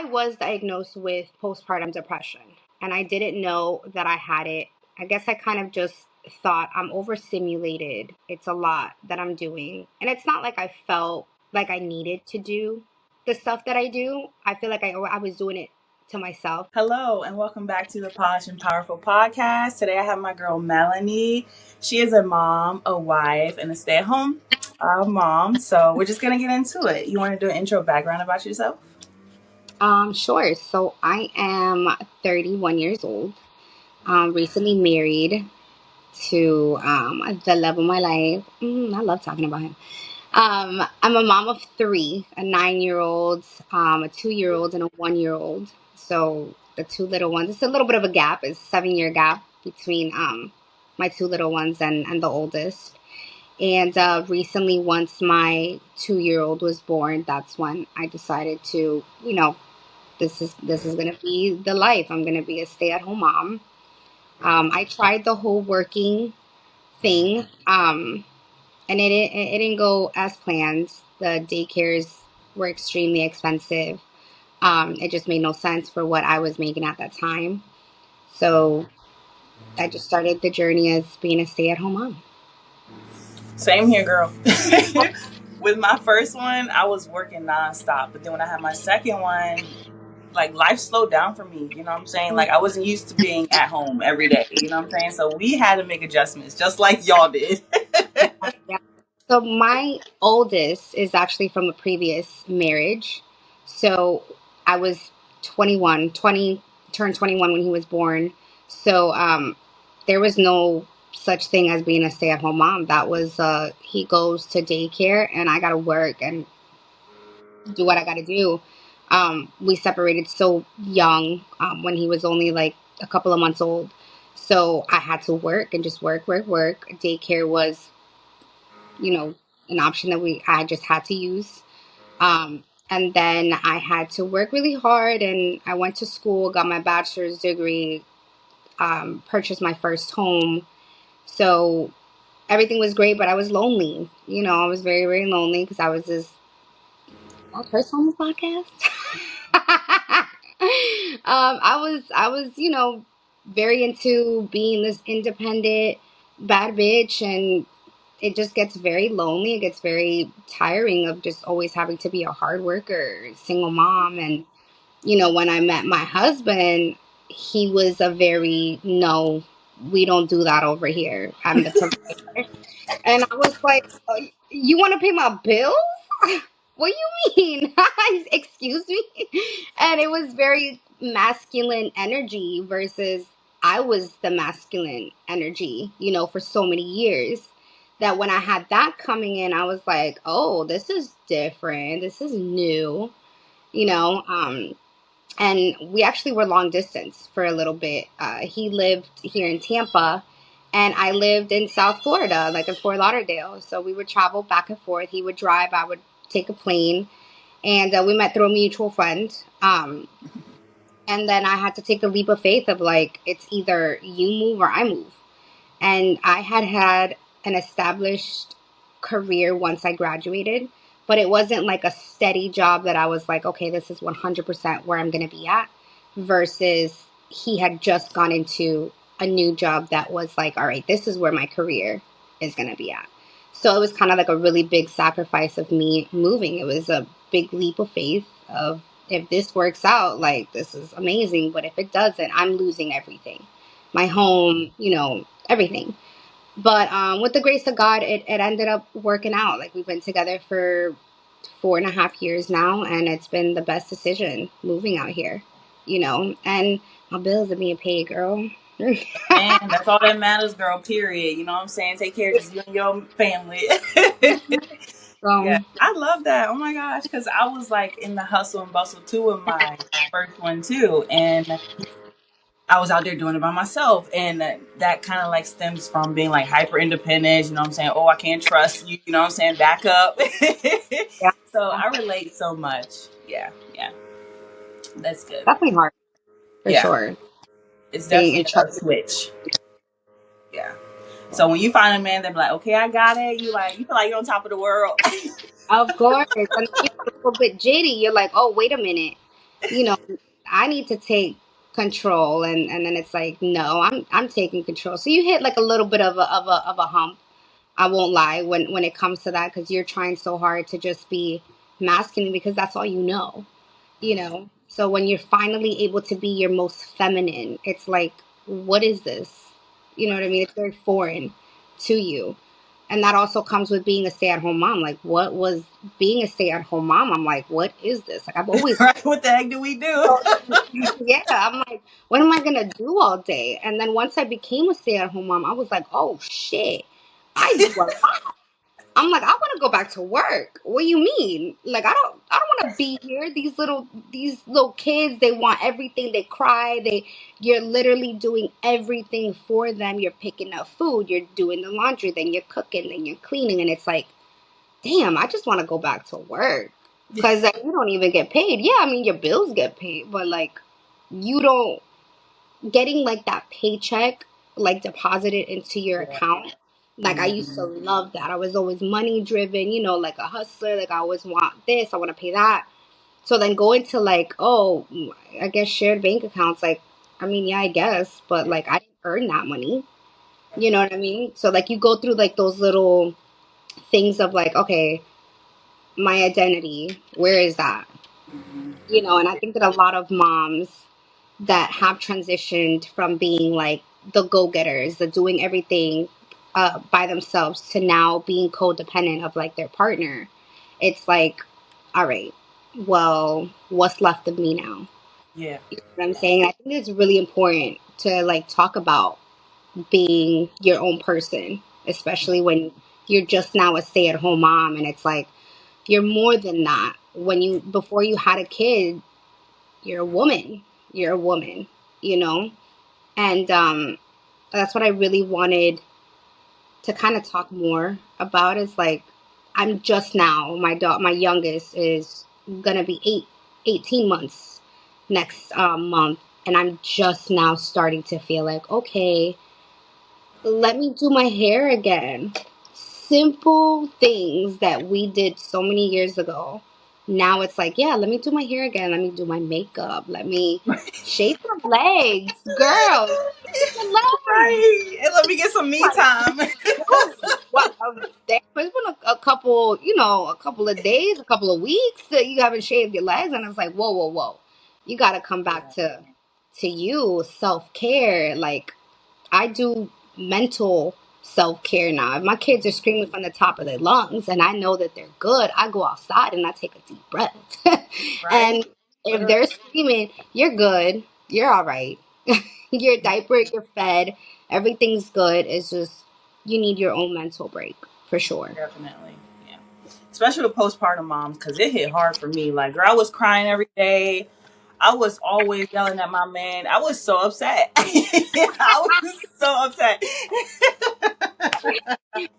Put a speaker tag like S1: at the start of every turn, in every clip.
S1: I was diagnosed with postpartum depression, and I didn't know that I had it. I guess I kind of just thought I'm overstimulated. It's a lot that I'm doing. And it's not like I felt like I needed to do the stuff that I do. I feel like I was doing it to myself.
S2: Hello, and welcome back to the Polished and Powerful podcast. Today I have my girl Melanie. She is a mom, a wife, and a stay at home mom. So we're just going to get into it. You want to do an intro background about yourself?
S1: Sure. So I am 31 years old, recently married to the love of my life. I love talking about him. I'm a mom of three, a 9-year old, a 2-year old, and a 1-year old. So the two little ones, it's a little bit of a gap. It's a 7-year gap between my two little ones and the oldest. And recently, once my 2-year old was born, that's when I decided to, this is gonna be the life. I'm gonna be a stay-at-home mom. I tried the whole working thing. And it didn't go as planned. The daycares were extremely expensive. It just made no sense for what I was making at that time. So I just started the journey as being a stay-at-home mom.
S2: Same here, girl. With my first one, I was working nonstop. But then when I had my second one, like life slowed down for me. You know what I'm saying? Like I wasn't used to being at home every day. You know what I'm saying? So we had to make adjustments just like y'all did.
S1: Yeah, yeah. So my oldest is actually from a previous marriage. So I was 21, 20, turned 21 when he was born. So there was no such thing as being a stay-at-home mom. That was he goes to daycare and I got to work and do what I got to do. We separated so young when he was only like a couple of months old. So I had to work and just work, work, work. Daycare was, you know, an option that I just had to use. And then I had to work really hard, and I went to school, got my bachelor's degree, purchased my first home. So everything was great, but I was lonely. I was very, very lonely because I was this. I curse on this podcast. I was, very into being this independent bad bitch, and it just gets very lonely. It gets very tiring of just always having to be a hard worker, single mom. And, when I met my husband, he was a very, no, we don't do that over here. I'm the provider. And I was like, you want to pay my bills? What do you mean? Excuse me? And it was very masculine energy versus I was the masculine energy, for so many years that when I had that coming in, I was like, oh, this is different. This is new, you know. And we actually were long distance for a little bit. He lived here in Tampa, and I lived in South Florida, like in Fort Lauderdale. So we would travel back and forth. He would drive, I would take a plane, and we met through a mutual friend. And then I had to take a leap of faith of like, it's either you move or I move. And I had an established career once I graduated, but it wasn't like a steady job that I was like, okay, this is 100% where I'm going to be at, versus he had just gone into a new job that was like, all right, this is where my career is going to be at. So it was kind of like a really big sacrifice of me moving. It was a big leap of faith of, if this works out, like, this is amazing. But if it doesn't, I'm losing everything, my home, everything. But with the grace of God, it ended up working out. Like, we've been together for 4.5 years now, and it's been the best decision moving out here, and my bills are being paid, girl.
S2: Man, that's all that matters, girl, period. You know what I'm saying? Take care of just you and your family. Yeah,
S1: So,
S2: I love that. Oh my gosh, because I was like in the hustle and bustle too with my first one too. And I was out there doing it by myself. And that kind of like stems from being like hyper independent. You know what I'm saying? Oh, I can't trust you. You know what I'm saying? Back up.
S1: yeah,
S2: So I relate so much. Yeah, yeah, that's good.
S1: definitely hard, for
S2: Yeah,
S1: sure.
S2: it's
S1: Being in
S2: definitely a
S1: charge.
S2: switch. Yeah. So when you find a man that be like, okay, I got it, you feel like you're on top of the world.
S1: Of course. And then you get a little bit jitty. You're like, oh, wait a minute. you know, I need to take control, and then it's like, no, I'm taking control. So you hit like a little bit of a hump. I won't lie when it comes to that, because you're trying so hard to just be masculine because that's all you know. So when you're finally able to be your most feminine, it's like, what is this? You know what I mean? It's very foreign to you. And that also comes with being a stay-at-home mom. Like, what was being a stay-at-home mom? I'm like, what is this? Like, I've always
S2: Right? What the heck do we do?
S1: yeah, I'm like, what am I gonna do all day? And then once I became a stay-at-home mom, I was like, oh shit, I do a lot. I'm like, I want to go back to work. What do you mean? Like, I don't want to be here. These little kids, they want everything. They cry. You're literally doing everything for them. You're picking up food. You're doing the laundry. Then you're cooking. Then you're cleaning. And it's like, damn, I just want to go back to work, because you don't even get paid. Yeah, I mean, your bills get paid, but like, you don't getting like that paycheck like deposited into your
S2: Yeah.
S1: account. Like, I
S2: Mhm.
S1: used to love that. I was always money driven, like a hustler. Like, I always want this, I want to pay that. So then going to like, oh, I guess shared bank accounts. Like, I mean, yeah, I guess, but
S2: Yeah.
S1: like, I didn't earn that money. You know what I mean? So like, you go through like those little things of like, okay, my identity, where is that?
S2: Mhm.
S1: And I think that a lot of moms that have transitioned from being like the go-getters, the doing everything by themselves, to now being codependent of like their partner, it's like, all right, well, what's left of me now?
S2: Yeah.
S1: You know what I'm saying? I think it's really important to like talk about being your own person, especially when you're just now a stay-at-home mom, and it's like, you're more than that. Before you had a kid, you're a woman. You're a woman, you know? And that's what I really wanted to kind of talk more about, is like, I'm just now, my youngest is going to be 18 months next month. And I'm just now starting to feel like, okay, let me do my hair again. Simple things that we did so many years ago. Now it's like, yeah, let me do my hair again. Let me do my makeup. Let me shave the legs. Girl, shave the legs.
S2: Right. And let me get some me
S1: Like,
S2: time.
S1: whoa, what? Damn, it's been a couple, a couple of days, a couple of weeks that you haven't shaved your legs. And it's like, whoa, whoa, whoa. You got to come back
S2: Yeah.
S1: to you, self care. Like, I do mental self care now. If my kids are screaming from the top of their lungs and I know that they're good, I go outside and I take a deep breath.
S2: Right.
S1: And if
S2: Literally.
S1: they're screaming, you're good, you're all right. You're diapered, you're fed, everything's good. It's just, you need your own mental break for sure.
S2: Definitely. Yeah. Especially with postpartum moms, because it hit hard for me. Like, girl, I was crying every day. I was always yelling at my man. I was so upset. I was so upset.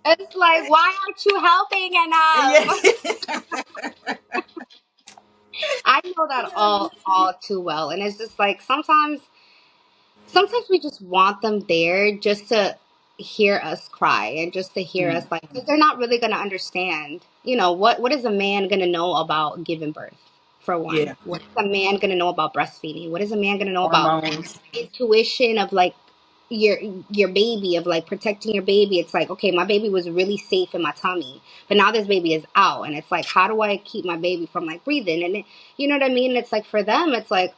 S1: It's like, why aren't you helping
S2: Yeah.
S1: enough? I know that all too well. And it's just like, sometimes we just want them there just to hear us cry, and just to hear us,
S2: Mm,
S1: like, because they're not really going to understand, what is a man going to know about giving birth, for one?
S2: yeah.
S1: What is a man going to know about breastfeeding? What is a man going to know about
S2: Hormones.
S1: intuition of like your your baby, of like protecting your baby? It's like, okay, my baby was really safe in my tummy, but now this baby is out, and it's like, how do I keep my baby from like breathing? And you know what I mean? It's like, for them, it's like,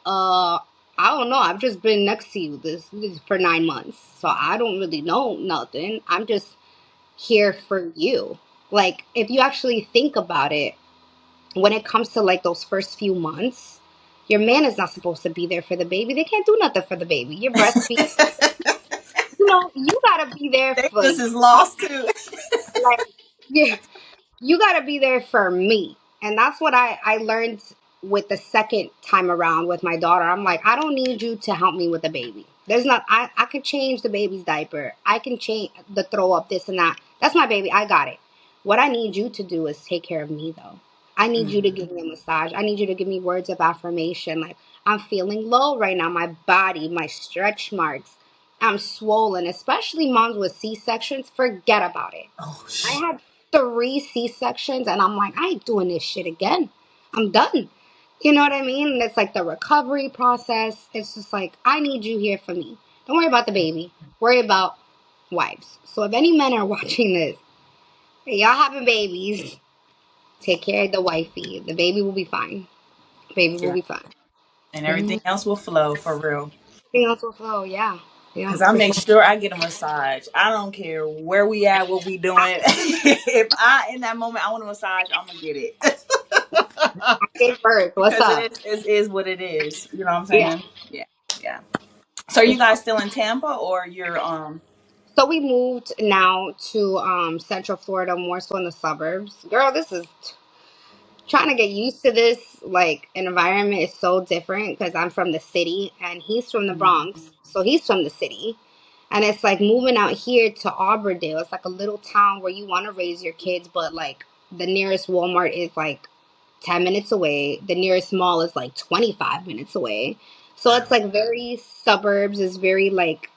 S1: I don't know. I've just been next to you this for 9 months, so I don't really know nothing. I'm just here for you. Like, if you actually think about it, when it comes to like those first few months, your man is not supposed to be there for the baby. They can't do nothing for the baby. You're breastfeeding. You gotta be there
S2: They
S1: for
S2: just is
S1: you.
S2: lost too.
S1: Like, yeah, you got to be there for me. And that's what I learned with the second time around with my daughter. I'm like, I don't need you to help me with the baby. There's not, I can change the baby's diaper. I can change the throw up, this and that. That's my baby. I got it. What I need you to do is take care of me, though. I need you to
S2: Mhm.
S1: give me a massage. I need you to give me words of affirmation. Like, I'm feeling low right now. My body, my stretch marks. I'm swollen, especially moms with C-sections. Forget about it.
S2: Oh,
S1: I had 3 C-sections, and I'm like, I ain't doing this shit again. I'm done. You know what I mean? And it's like the recovery process. It's just like, I need you here for me. Don't worry about the baby. Worry about wives. So if any men are watching this, y'all having babies, take care of the wifey. The baby will be fine. Baby will
S2: Yeah.
S1: be fine.
S2: And
S1: Mm-hmm.
S2: everything else will flow for real.
S1: Everything else will flow. Yeah. Yeah,
S2: Cause I
S1: for
S2: make
S1: sure.
S2: sure I get a massage. I don't care where we at, what we doing. If I in that moment I want a massage, I'm gonna get it.
S1: Gave birth. What's
S2: Because
S1: up?
S2: it is what it is. You know what I'm
S1: Yeah.
S2: saying? Yeah, yeah. So are you guys still in Tampa or you're
S1: So we moved now to Central Florida, more so in the suburbs. Girl, this is trying to get used to this like environment is so different because I'm from the city and he's from the Bronx, so he's from the city. And it's like moving out here to Auburndale. It's like a little town where you want to raise your kids, but like the nearest Walmart is like 10 minutes away. The nearest mall is like 25 minutes away. So it's like very suburbs, is very like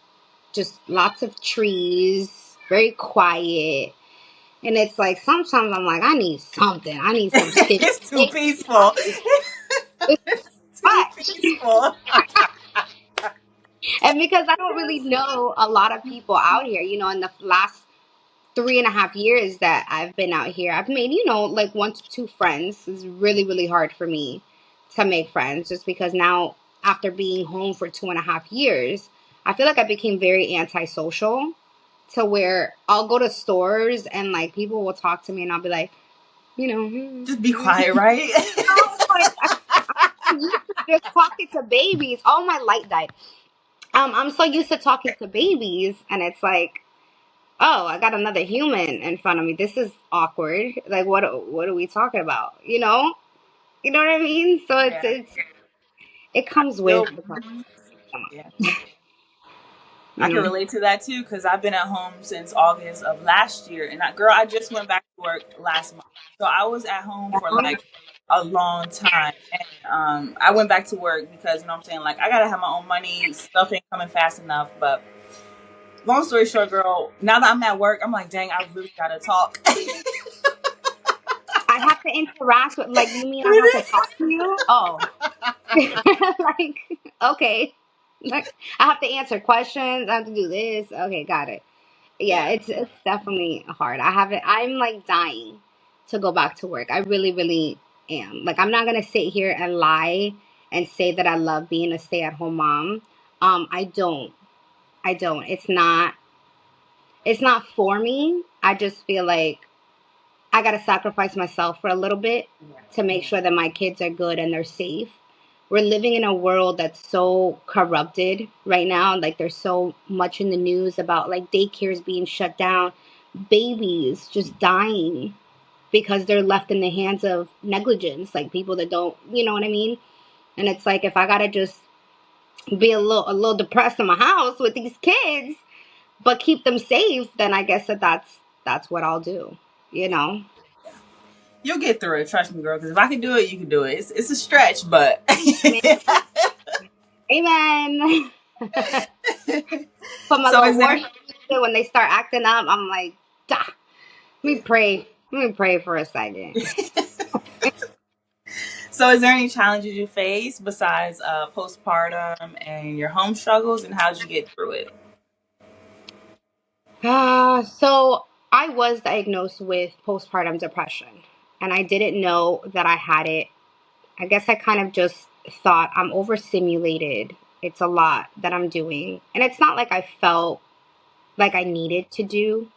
S1: just lots of trees, very quiet. And it's like sometimes I'm like, I need something. I need some stimulation.
S2: it's too
S1: I
S2: peaceful.
S1: need this is
S2: It's too
S1: much.
S2: peaceful.
S1: And because I don't really know a lot of people out here, in the last 3.5 years that I've been out here, I've made, like 1 to 2 friends. It's really, really hard for me to make friends just because now, after being home for 2.5 years, I feel like I became very antisocial to where I'll go to stores and like people will talk to me and I'll be like,
S2: Just be quiet, right?
S1: like I'm used to just talking to babies. Oh, my light died. I'm so used to talking to babies, and it's like, oh, I got another human in front of me. This is awkward. Like, what are we talking about? You know what I mean? So
S2: Yeah.
S1: it
S2: I
S1: comes with
S2: feel
S1: the
S2: yeah. I
S1: you
S2: can
S1: know.
S2: relate to that too because I've been at home since August of last year, and girl, I just went back to work last month, so I was at home for like a long time, and I went back to work because you know what I'm saying, like I gotta have my own money. Stuff ain't coming fast enough, but long story short, girl, now that I'm at work, I'm like, dang, I really gotta talk.
S1: I have to interact with, like, you mean I have to talk to you? Oh, like, okay. Like, I have to answer questions. I have to do this. Okay, got it. Yeah,
S2: Yeah,
S1: it's definitely hard. I'm like dying to go back to work. I really, really am. Like, I'm not gonna sit here and lie and say that I love being a stay-at-home mom. I don't. I don't. It's not for me. I just feel like I gotta sacrifice myself for a little bit
S2: yeah,
S1: to make sure that my kids are good and they're safe. We're living in a world that's so corrupted right now. Like, there's so much in the news about like daycares being shut down, babies just dying because they're left in the hands of negligence, like people that don't, you know what I mean? And it's like, if I gotta just be a little depressed in my house with these kids, but keep them safe, then I guess that's what I'll do, you know?
S2: yeah. You'll get through it. Trust me, girl. Because if I can do it, you can do it. It's a stretch, but.
S1: Amen. Put my
S2: So
S1: little
S2: is there
S1: worship music when they start acting up. I'm like, "Dah, let me pray. Let me pray for a second."
S2: so is there any challenges you face besides postpartum and your home struggles, and how did you get through it?
S1: So I was diagnosed with postpartum depression, and I didn't know that I had it. I guess I kind of just thought I'm overstimulated. It's a lot that I'm doing, and it's not like I felt like I needed to do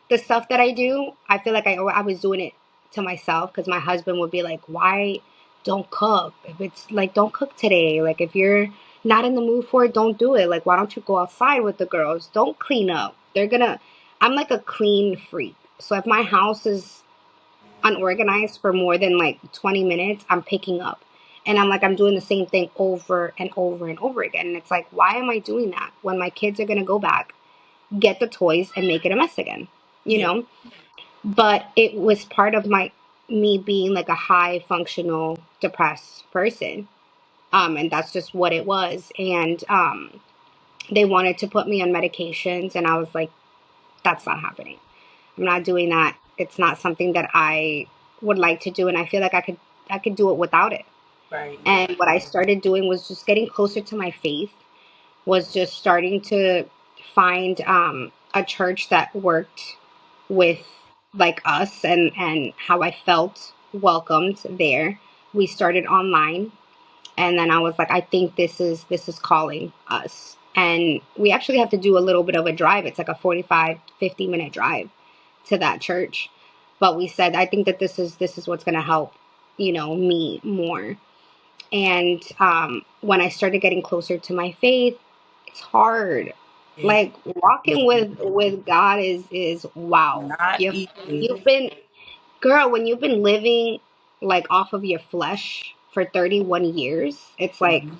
S1: the stuff that I do. I feel like I was doing it to myself because my husband would be like, "Why don't cook? If it's like, don't cook today. Like, if you're not in the mood for it, don't do it. Like, why don't you go outside with the girls? Don't clean up. I'm like a clean freak. So if my house is unorganized for more than like 20 minutes, I'm picking up. And I'm doing the same thing over and over and over again. And it's like, why am I doing that when my kids are going to go back, get the toys, and make it a mess again? You
S2: Yeah.
S1: know? But it was part of my me being like a high functional depressed person. And that's just what it was. And they wanted to put me on medications, and I was like, that's not happening. I'm not doing that. It's not something that I would like to do, and I feel like I could do it without it.
S2: Right.
S1: And what I started doing was just getting closer to my faith, was just starting to find a church that worked with like us and how I felt welcomed there. We started online, and then I was like, I think this is calling us. And we actually have to do a little bit of a drive. It's like a 45-50 minute drive to that church. But we said, I think that this is what's going to help, me more. And when I started getting closer to my faith, it's hard.
S2: Yeah.
S1: Like walking with God is wow.
S2: Not
S1: You've
S2: easy.
S1: you've been girl, when you've been living like off of your flesh for 31 years, it's like,
S2: Mhm.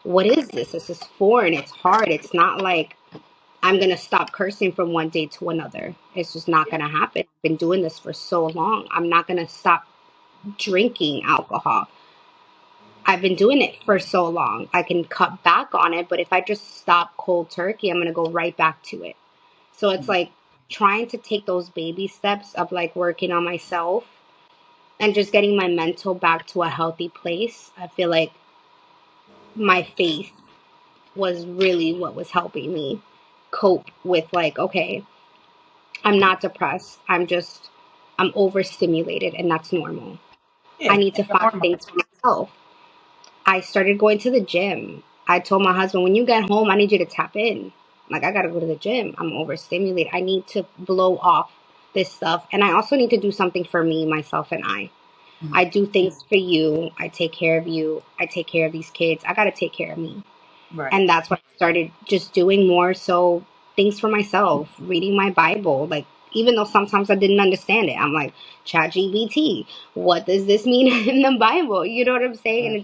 S1: what is this? This is foreign. It's hard. It's not like I'm gonna stop cursing from one day to another. It's just not
S2: Yeah.
S1: gonna happen. I've been doing this for so long. I'm not gonna stop drinking alcohol. I've been doing it for so long. I can cut back on it, but if I just stop cold turkey, I'm going to go right back to it. So it's
S2: Mhm.
S1: like trying to take those baby steps of like working on myself and just getting my mental back to a healthy place. I feel like my faith was really what was helping me cope with like, okay, I'm not depressed. I'm overstimulated and that's normal. I
S2: Yeah.
S1: need to
S2: Your
S1: find
S2: hormones.
S1: things for myself. I started going to the gym. I told my husband, when you get home, I need you to tap in. Like, I got to go to the gym. I'm overstimulated. I need to blow off this stuff. And I also need to do something for me, myself, and I.
S2: Mhm.
S1: I do things for you. I take care of you. I take care of these kids. I got to take care of me.
S2: Right.
S1: And that's what I started just doing more so things for myself, reading my Bible. Like, even though sometimes I didn't understand it, I'm like, ChatGPT, what does this mean in the Bible? You know what I'm saying?
S2: Yeah.
S1: And it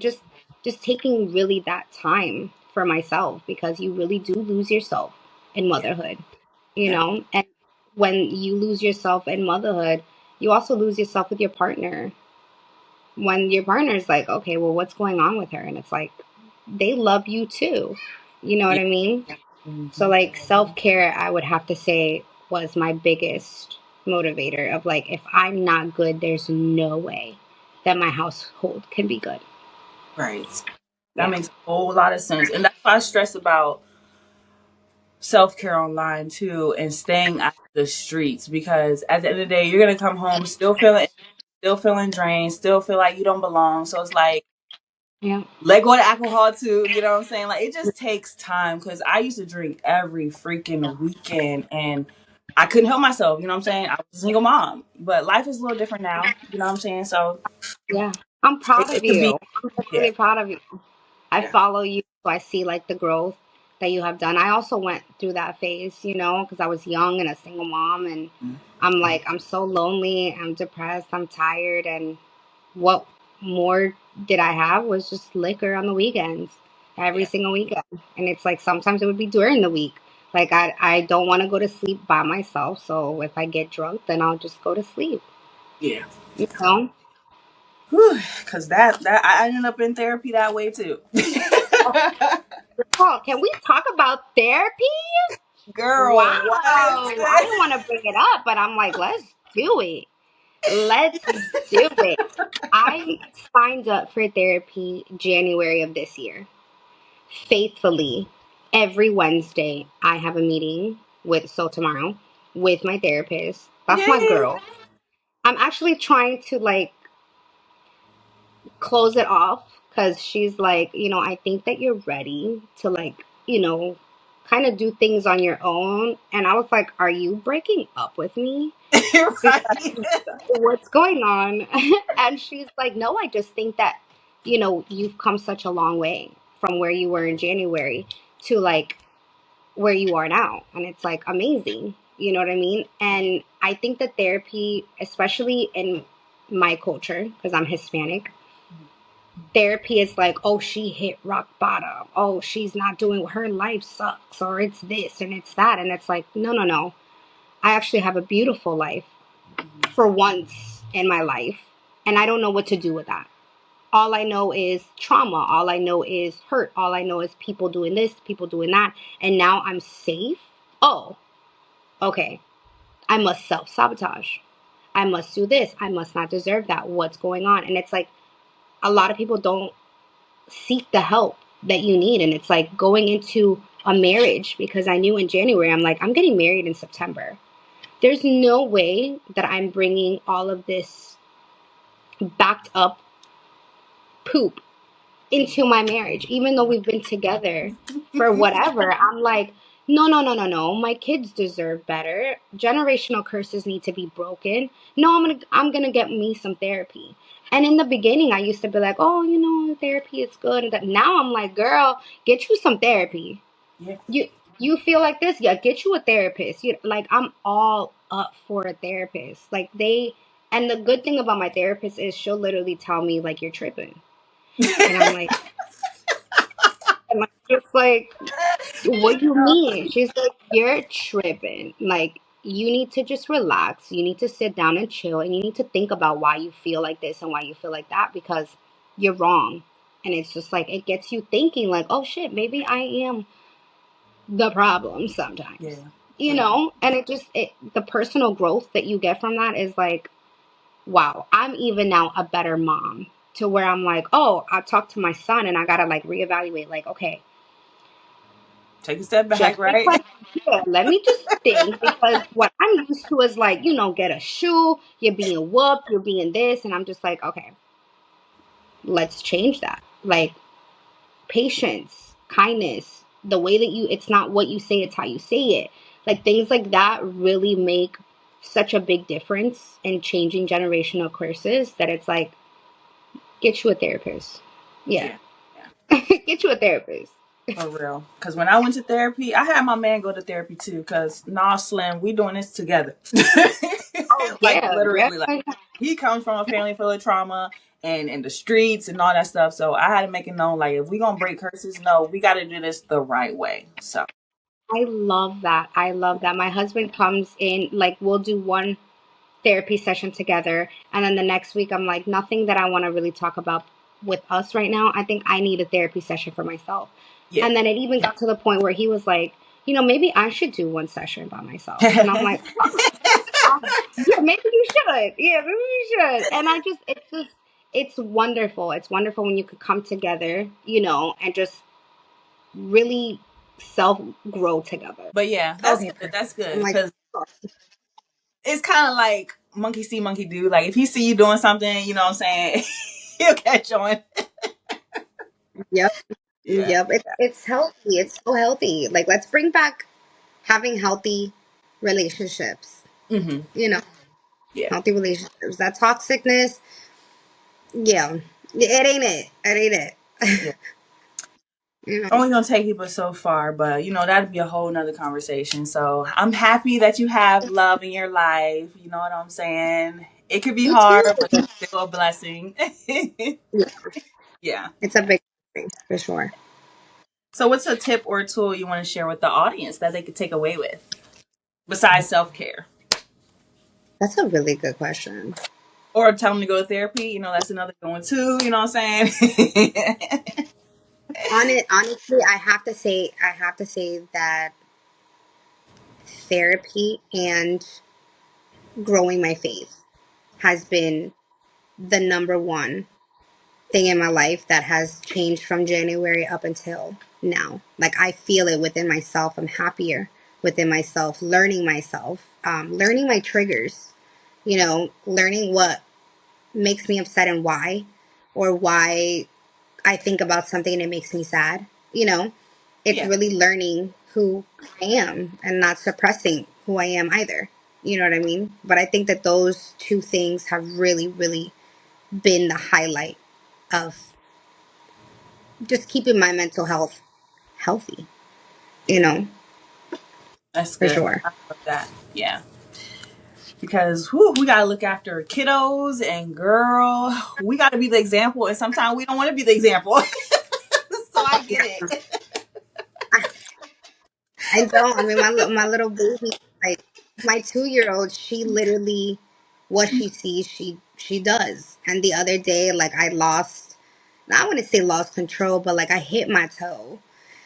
S1: just taking really that time for myself, because you really do lose yourself in
S2: Yeah.
S1: motherhood,
S2: Yeah.
S1: and when you lose yourself in motherhood, you also lose yourself with your partner. When your partner's like, okay, well, what's going on with her? And it's like, they love you too. You know what
S2: Yeah.
S1: I mean? So,
S2: Hmm.
S1: like, self care, I would have to say, was my biggest motivator of like, if I'm not good, there's no way that my household can be good.
S2: Right. That
S1: Yeah.
S2: makes a whole lot of sense. And that's why I stress about self care online too and staying out of the streets, because at the end of the day, you're gonna come home still feeling drained, still feel like you don't belong. So it's like,
S1: Yeah.
S2: let go of the alcohol too. You know what I'm saying? Like, it just takes time, because I used to drink every freaking weekend and I couldn't help myself. You know what I'm saying? I was a single mom, but life is a little different now. You know what I'm saying? So
S1: Yeah. I'm proud of
S2: it could be,
S1: you. I'm
S2: yeah,
S1: really proud of you. I
S2: yeah.
S1: follow you, so I see like the growth that you have done. I also went through that phase, because I was young and a single mom, and
S2: Mhm.
S1: I'm like, I'm so lonely, I'm depressed, I'm tired, and what more did I have was just liquor on the weekends, every
S2: Yeah,
S1: single weekend. And it's like sometimes it would be during the week. Like I don't want to go to sleep by myself, so if I get drunk, then I'll just go to sleep.
S2: yeah.
S1: You know?
S2: Because that I ended up in therapy that way too.
S1: Oh, can we talk about therapy? Wow.
S2: Girl, what?
S1: I didn't want to bring it up, but I'm like, let's do it. Let's do it. I signed up for therapy January of this year. Faithfully, every Wednesday, I have a meeting tomorrow, with my therapist. That's my
S2: Yay!
S1: girl. I'm actually trying to like close it off, because she's like, I think that you're ready to like, kind of do things on your own. And I was like, are you breaking up with me?
S2: Right.
S1: What's going on? And she's like, no, I just think that, you've come such a long way from where you were in January to like where you are now. And it's like amazing. You know what I mean? And I think that therapy, especially in my culture, because I'm Hispanic, therapy is like, oh, she hit rock bottom. Oh, she's not doing, her life sucks, or it's this and it's that. And it's like, no, no, no. I actually have a beautiful life for once in my life. And I don't know what to do with that. All I know is trauma. All I know is hurt. All I know is people doing this, people doing that. And now I'm safe. Oh, okay. I must self sabotage. I must do this. I must not deserve that. What's going on? And it's like, a lot of people don't seek the help that you need. And it's like going into a marriage, because I knew in January, I'm like, I'm getting married in September. There's no way that I'm bringing all of this backed up poop into my marriage, even though we've been together for whatever. I'm like, no, no, no, no, no. My kids deserve better. Generational curses need to be broken. No, I'm gonna get me some therapy. And in the beginning, I used to be like, oh, therapy is good. And that. Now I'm like, girl, get you some therapy.
S2: Yeah.
S1: You feel like this? Yeah, get you a therapist. Like, I'm all up for a therapist. Like, and the good thing about my therapist is she'll literally tell me like, you're tripping, and I'm like, just like, what do you mean? She's like, you're tripping. Like, you need to just relax. You need to sit down and chill, and you need to think about why you feel like this and why you feel like that, because you're wrong. And it's just like, it gets you thinking like, oh shit, maybe I am the problem sometimes.
S2: Yeah.
S1: You
S2: Yeah.
S1: know? And the personal growth that you get from that is like, wow, I'm even now a better mom, to where I'm like, oh, I talked to my son and I gotta like reevaluate, like, okay,
S2: Take a step back,
S1: just
S2: right?
S1: because, yeah, let me just think, because what I'm used to is like, get a shoe, you're being whooped, you're being this, and I'm just like, okay, let's change that. Like, patience, kindness, the way that it's not what you say, it's how you say it. Like, things like that really make such a big difference in changing generational curses, that it's like, get you a therapist. Yeah.
S2: Yeah. Yeah.
S1: Get you a therapist.
S2: For real. Because when I went to therapy, I had my man go to therapy too. Because nah, Slim, we doing this together.
S1: Oh,
S2: Like
S1: yeah.
S2: literally, like
S1: Yeah.
S2: he comes from a family full of trauma and in the streets and all that stuff. So I had to make it known, like, if we gonna break curses, no, we got to do this the right way. So
S1: I love that. I love that. My husband comes in, like, we'll do one therapy session together. And then the next week, I'm like, nothing that I want to really talk about with us right now. I think I need a therapy session for myself.
S2: yeah.
S1: And then it even got to the point where he was like, maybe I should do one session by myself. And I'm like, yeah, maybe you should. Yeah, maybe you should. And it's wonderful. It's wonderful when you could come together, and just really self grow together.
S2: But yeah, that's
S1: Okay,
S2: good.
S1: perfect.
S2: That's
S1: I'm
S2: good
S1: like,
S2: because it's kind of like monkey see, monkey do. Like if he see you doing something, you know what I'm saying, he'll catch on.
S1: yep,
S2: Yeah.
S1: yep. It's healthy. It's so healthy. Like, let's bring back having healthy relationships.
S2: Hmm.
S1: You know,
S2: Yeah.
S1: healthy relationships. That toxicness, yeah, it ain't it. It ain't it.
S2: Yeah.
S1: you know,
S2: Only gonna take people so far, but that'd be a whole nother conversation. So I'm happy that you have love in your life. You know what I'm saying? It could be
S1: me too.
S2: hard, but it's still a blessing.
S1: Yeah,
S2: Yeah.
S1: it's a big thing for sure.
S2: So what's a tip or a tool you want to share with the audience that they could take away with besides self care?
S1: That's a really good question.
S2: Or tell them to go to therapy. That's another good one too. You know what I'm saying?
S1: Honestly, I have to say that therapy and growing my faith has been the number one thing in my life that has changed from January up until now. Like, I feel it within myself. I'm happier within myself, learning my triggers, learning what makes me upset and why, or why I think about something and it makes me sad. It's
S2: Yeah,
S1: really learning who I am and not suppressing who I am either. You know what I mean? But I think that those two things have really, really been the highlight of just keeping my mental health healthy,
S2: that's
S1: for
S2: good.
S1: sure.
S2: I love that. Yeah. Because we gotta look after kiddos and girl, we gotta be the example, and sometimes we don't want to be the example. So I get it.
S1: I, I don't. I mean, my little baby, like my 2 year old, she literally, what she sees, she does. And the other day, like, I wouldn't say lost control, but like I hit my toe.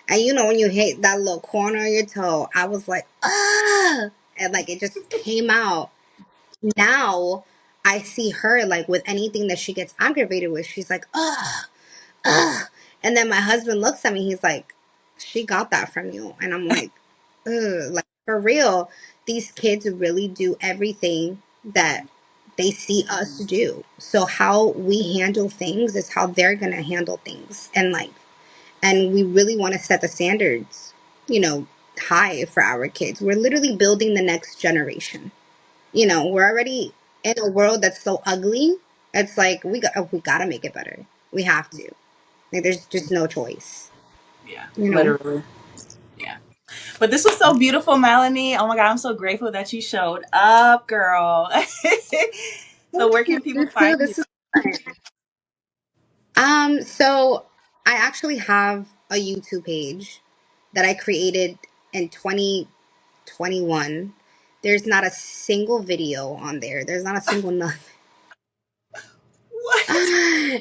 S1: And when you hit that little corner of your toe, I was like, ah, and like it just came out. Now I see her like with anything that she gets aggravated with, she's like, ugh, ugh. And then my husband looks at me, he's like, she got that from you. And I'm like, ugh, like for real, these kids really do everything that they see us do. So how we handle things is how they're gonna handle things in life. And we really want to set the standards, you know, high for our kids. We're literally building the next generation. We're already in a world that's so ugly. It's like we gotta make it better. We have to. Like there's just no choice.
S2: Yeah,
S1: You know.
S2: literally. Yeah. But this was so beautiful, Melanie. Oh my God, I'm so grateful that you showed up, girl. So, where can people
S1: You too.
S2: find you?
S1: This is fun. So I actually have a YouTube page that I created in 2021. There's not a single video on there. There's not a single nothing.
S2: What?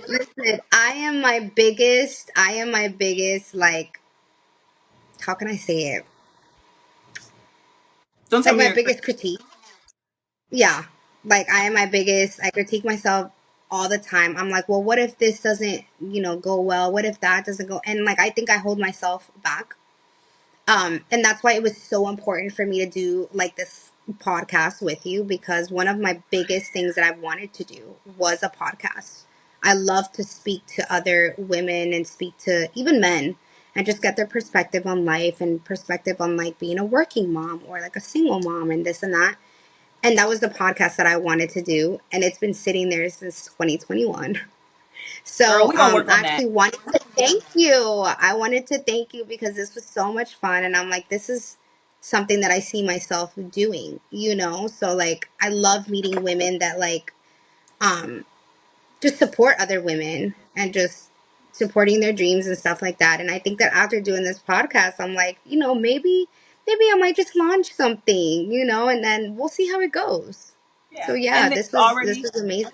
S1: Listen, I am my biggest, like, how can I say it?
S2: Don't tell
S1: Like
S2: me
S1: my
S2: you're.
S1: biggest critique. Yeah. Like I am my biggest, I critique myself all the time. I'm like, well, what if this doesn't, go well? What if that doesn't go? And like, I think I hold myself back. And that's why it was so important for me to do like this podcast with you, because one of my biggest things that I wanted to do was a podcast. I love to speak to other women and speak to even men and just get their perspective on life and perspective on like being a working mom or like a single mom and this and that. And that was the podcast that I wanted to do. And it's been sitting there since 2021.
S2: Girl,
S1: So,
S2: we gonna work
S1: I
S2: on that.
S1: actually wanted to thank you. I wanted to thank you because this was so much fun. And I'm like, this is something that I see myself doing. So, like, I love meeting women that, like, um, just support other women and just supporting their dreams and stuff like that. And I think that after doing this podcast, I'm like, maybe I might just launch something, and then we'll see how it goes. So
S2: Yeah,
S1: yeah,
S2: and
S1: this
S2: it's
S1: was this
S2: already
S1: was amazing.